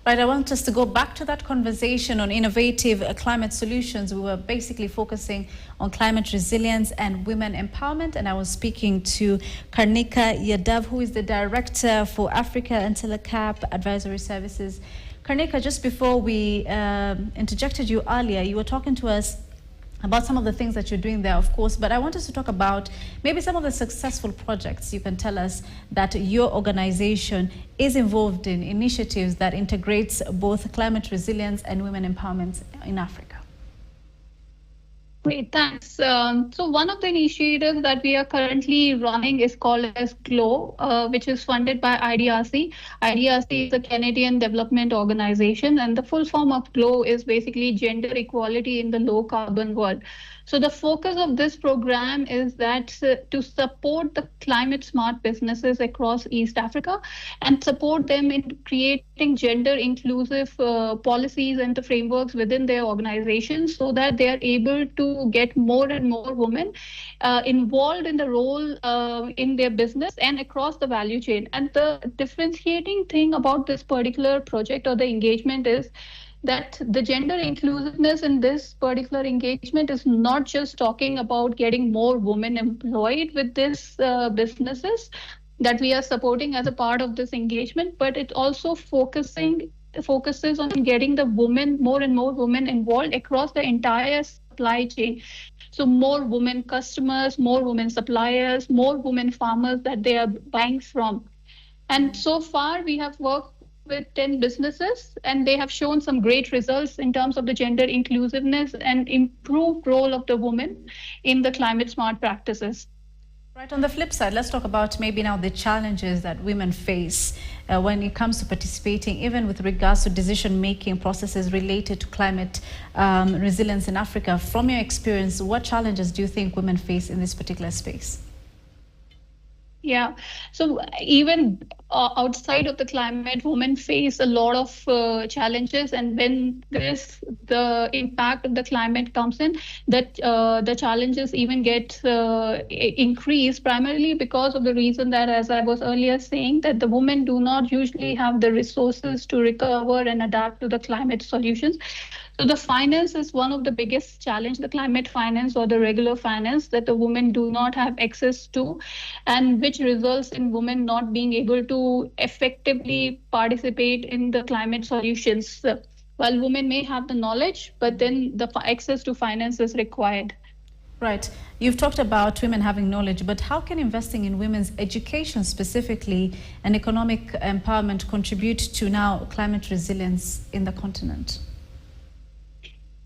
Right, I want us to go back to that conversation on innovative climate solutions. We were basically focusing on climate resilience and women empowerment, and I was speaking to Karnika Yadav, who is the Director for Africa and Telecap Advisory Services. Karnika, just before we interjected you earlier, you were talking to us about some of the things that you're doing there, of course, but I want us to talk about maybe some of the successful projects you can tell us that your organization is involved in, initiatives that integrates both climate resilience and women empowerment in Africa. Great, thanks. So one of the initiatives that we are currently running is called as GLOW, which is funded by IDRC. IDRC is a Canadian development organization, and the full form of GLOW is basically gender equality in the low carbon world. So the focus of this program is that to support the climate smart businesses across East Africa and support them in creating gender inclusive policies and the frameworks within their organizations so that they are able to get more and more women involved in the role in their business and across the value chain. And the differentiating thing about this particular project or the engagement is that the gender inclusiveness in this particular engagement is not just talking about getting more women employed with these businesses that we are supporting as a part of this engagement, but it also focuses on getting the women, more and more women involved across the entire supply chain. So more women customers, more women suppliers, more women farmers that they are buying from. And so far, we have worked with 10 businesses, and they have shown some great results in terms of the gender inclusiveness and improved role of the women in the climate smart practices. Right, on the flip side, let's talk about maybe now the challenges that women face when it comes to participating, even with regards to decision-making processes related to climate resilience in Africa. From your experience, what challenges do you think women face in this particular space? Yeah, so even outside of the climate, women face a lot of challenges, and when the impact of the climate comes in, that the challenges even get increased, primarily because of the reason that, as I was earlier saying, that the women do not usually have the resources to recover and adapt to the climate solutions. So the finance is one of the biggest challenge, the climate finance or the regular finance that the women do not have access to, and which results in women not being able to effectively participate in the climate solutions. While women may have the knowledge, but then the access to finance is required. Right. You've talked about women having knowledge, but how can investing in women's education specifically and economic empowerment contribute to now climate resilience in the continent?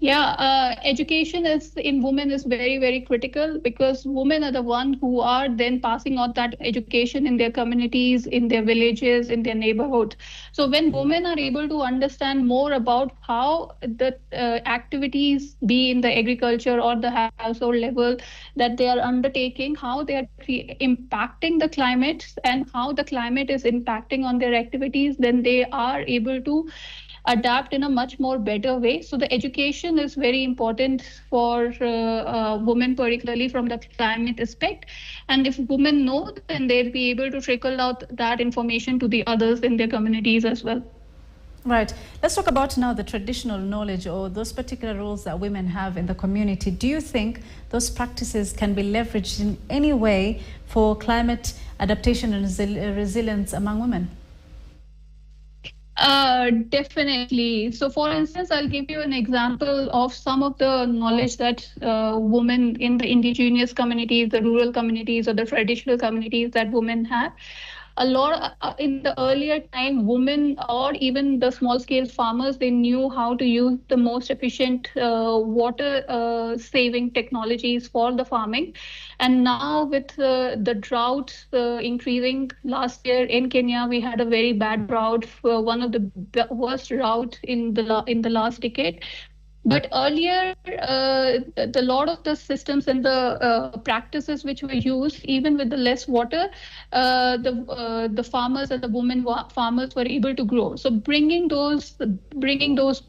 Yeah, education in women is very, very critical because women are the ones who are then passing on that education in their communities, in their villages, in their neighborhood. So when women are able to understand more about how the activities, be in the agriculture or the household level that they are undertaking, how they are impacting the climate and how the climate is impacting on their activities, then they are able to adapt in a much more better way. So the education is very important for women, particularly from the climate aspect. And if women know, then they'll be able to trickle out that information to the others in their communities as well. Right. Let's talk about now the traditional knowledge or those particular roles that women have in the community. Do you think those practices can be leveraged in any way for climate adaptation and resilience among women? Definitely. So, for instance, I'll give you an example of some of the knowledge that women in the indigenous communities, the rural communities, or the traditional communities that women have. A lot in the earlier time, women or even the small scale farmers, they knew how to use the most efficient water saving technologies for the farming. And now with the drought increasing, last year in Kenya, we had a very bad drought, one of the worst drought in the last decade. But earlier, the lot of the systems and the practices which were used, even with the less water, the farmers and the women farmers were able to grow. So bringing those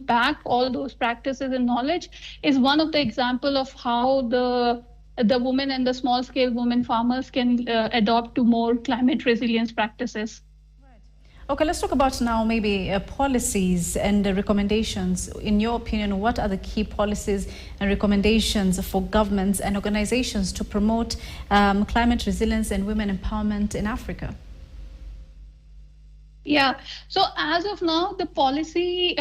back, all those practices and knowledge, is one of the example of how the women and the small scale women farmers can adopt to more climate resilience practices. Okay, let's talk about now maybe policies and recommendations. In your opinion, what are the key policies and recommendations for governments and organizations to promote climate resilience and women empowerment in Africa? Yeah, so as of now, the policy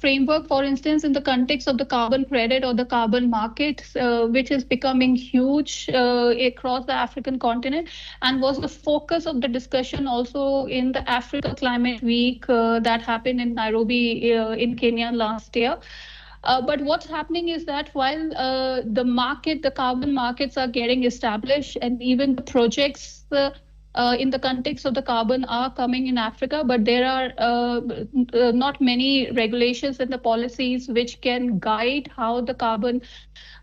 framework, for instance, in the context of the carbon credit or the carbon market, which is becoming huge across the African continent, and was the focus of the discussion also in the Africa Climate Week that happened in Nairobi in Kenya last year. But what's happening is that while the carbon markets are getting established, and even the projects in the context of the carbon are coming in Africa, but there are not many regulations and the policies which can guide how the carbon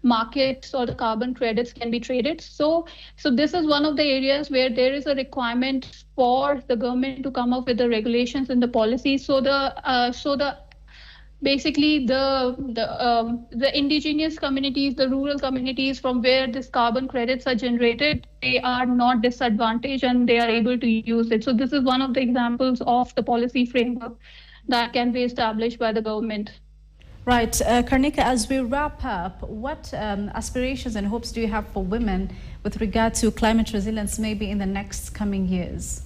markets or the carbon credits can be traded. So this is one of the areas where there is a requirement for the government to come up with the regulations and the policies. So the basically the indigenous communities, the rural communities from where this carbon credits are generated, they are not disadvantaged and they are able to use it. So this is one of the examples of the policy framework that can be established by the government. Right, Karnika, as we wrap up, what aspirations and hopes do you have for women with regard to climate resilience maybe in the next coming years?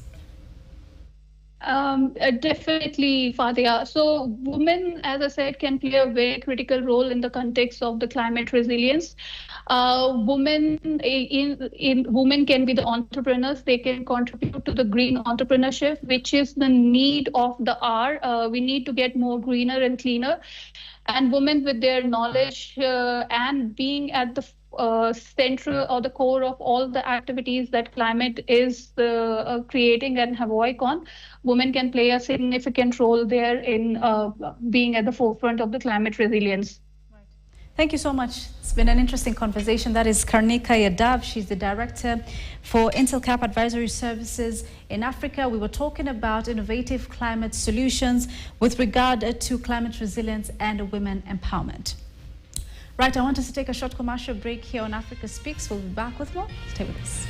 Definitely, Fadia. So women, as I said, can play a very critical role in the context of the climate resilience. Women can be the entrepreneurs. They can contribute to the green entrepreneurship, which is the need of the hour. We need to get more greener and cleaner. And women with their knowledge and being at the central or the core of all the activities that climate is creating and havoc on, women can play a significant role there in being at the forefront of the climate resilience. Thank you so much. It's been an interesting conversation. That is Karnika Yadav. She's the director for IntelCap Advisory Services in Africa. We were talking about innovative climate solutions with regard to climate resilience and women empowerment. Right, I want us to take a short commercial break here on Africa Speaks. We'll be back with more. Stay with us.